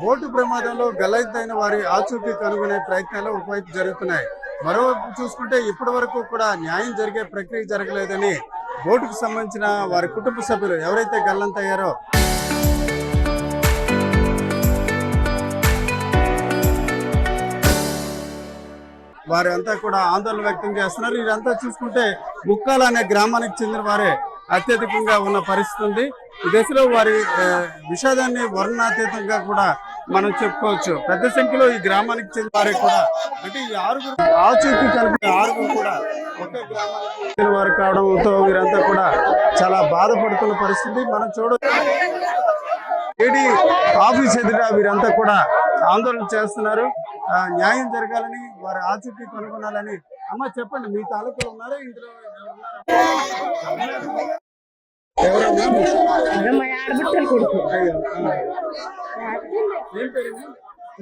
Boat ప్రమాదంలో గల్లంతైన వారి ఆచూకీ కనుగొనే ప్రయత్నాలు ఒకవైపు జరుగుతున్నాయి. మరోవైపు చూసుకుంటే ఇప్పటి వరకు కూడా న్యాయం జరిగే ప్రక్రియ జరగలేదని బోటుకు సంబంధించిన వారి కుటుంబ సభ్యులు ఎవరైతే గల్లంతయ్యారో వారి అంతా కూడా ఆందోళన వ్యక్తం చేస్తున్నారు. ఇదంతా చూసుకుంటే ముక్కాల అనే గ్రామానికి చెందిన వారే అత్యధికంగా ఉన్న పరిస్థితి ఉంది. ఈ దశలో వారి విషాదాన్ని వర్ణనాతీతంగా కూడా మనం చెప్పుకోవచ్చు. పెద్ద సంఖ్యలో ఈ గ్రామానికి చెందిన వారే కూడా అంటే ఈ ఆచూకీ కలిపి ఆరుగురు కూడా ఒకే గ్రామానికి చెందిన వారు కావడంతో వీరంతా కూడా చాలా బాధపడుతున్న పరిస్థితి మనం చూడవచ్చు. ఏడీ ఆఫీస్ ఎదుట వీరంతా కూడా ఆందోళన చేస్తున్నారు. న్యాయం జరగాలని వారి ఆచూకీ కనుగొనాలని. అమ్మ చెప్పండి, మీ తాలూకాలో ఉన్నారా ఇందులో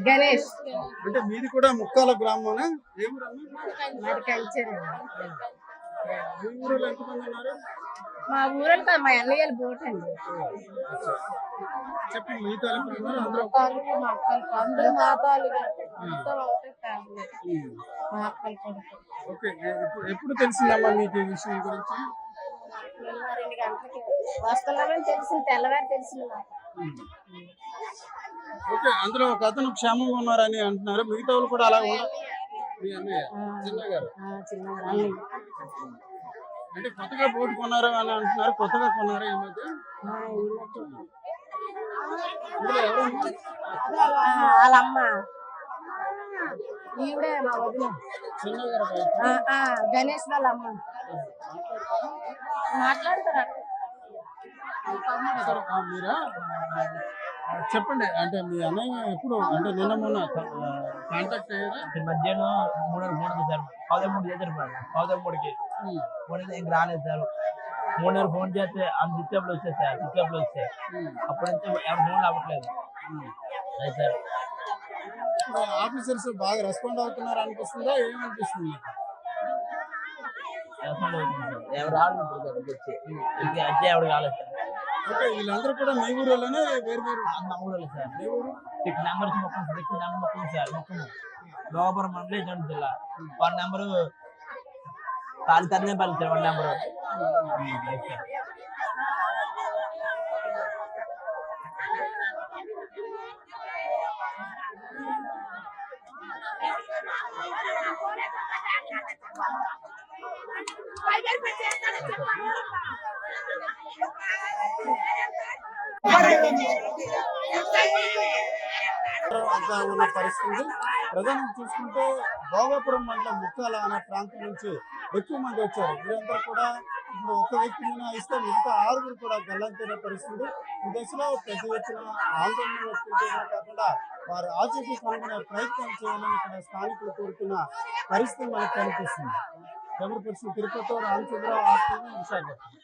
గణేష్ అంటే మీది కూడా ముక్కాల గ్రామం? మా ఊరంతా మా అన్నయ్యలు బోట్ అండి. చెప్పండి, మీ తాలూకాలో అందరూ మా తాలూకా ఎప్పుడు తెలిసిందమ్మా మీకు ఈ విషయం గురించి? 2 గంటలకి వస్తున్నామని తెలిసింది, తెల్లవారు తెలిసింది. ఓకే, అందులో ఒక అతను క్షేమంగా ఉన్నారని అంటున్నారు. మిగతా వాళ్ళు కూడా అలా ఉన్నారు. మీ అన్నయ్య చిన్నగారు అంటే కొత్తగా బోటు కొన్నారు అని అంటున్నారు. కొత్తగా కొన్నారా ఈ మధ్య? వాళ్ళమ్మ ఈవిడే మా వదిన గణేష్ వాళ్ళ అమ్మ మాట్లాడతారు. మీరా చెప్పండి, అంటే మీ అన్నయ్య ఎప్పుడు అంటే నిన్న మొన్న కాంటాక్ట్ అయ్యారా? మధ్యాహ్నం 3 సార్ 13 చేశారు. 13కి ఇంక రాలేదు సార్. 3 ఫోన్ చేస్తే స్విచ్అప్లు వచ్చాయి సార్. స్విచ్అప్లు వచ్చాయి. అప్పుడు నుంచి ఎవరు ఫోన్లు అవ్వట్లేదు సార్. ఆఫీసర్స్ బాగా రెస్పాండ్ అవుతున్నారు అనిపిస్తుందా? ఏమనిపిస్తుంది? రెస్పాండ్ అవుతుంది సార్. ఎవరు రాలేదు వచ్చి ఎవరు కాలేదు సార్. ఓకే, వీళ్ళందరూ కూడా మీ ఊరిలోనే వేరు వేరు? మా ఊళ్ళో సార్. మీ ఊరు 6 నెంబర్స్ మొక్కలు సార్. 6 నెంబర్ మొక్కలు సార్. మొక్కము లోపరం మండలి జండు జిల్లా. 1 నెంబరు తరనేపల్లి సార్. 1 నెంబరు ఉన్న పరిస్థితి. ప్రధానంగా చూసుకుంటే భోగాపురం మండలం ముక్కాల అనే ప్రాంతం నుంచి ఎక్కువ మంది వచ్చారు. వీరందరూ కూడా ఇప్పుడు ఒక వ్యక్తిని ఇస్తే మిగతా 6 కూడా గల్లంతైన పరిస్థితి. ఈ దశలో పెద్ద ఎత్తున ఆందోళన వ్యక్తం చేయడం కాకుండా వారు ఆచూకీ కనుగొనే ప్రయత్నం చేయాలని ఇక్కడ స్థానికులు కోరుతున్న పరిస్థితి మనకు కనిపిస్తుంది. కెమెరా పర్సన్ తిరుపతితో రామచంద్రరావు, విశాఖపట్నం.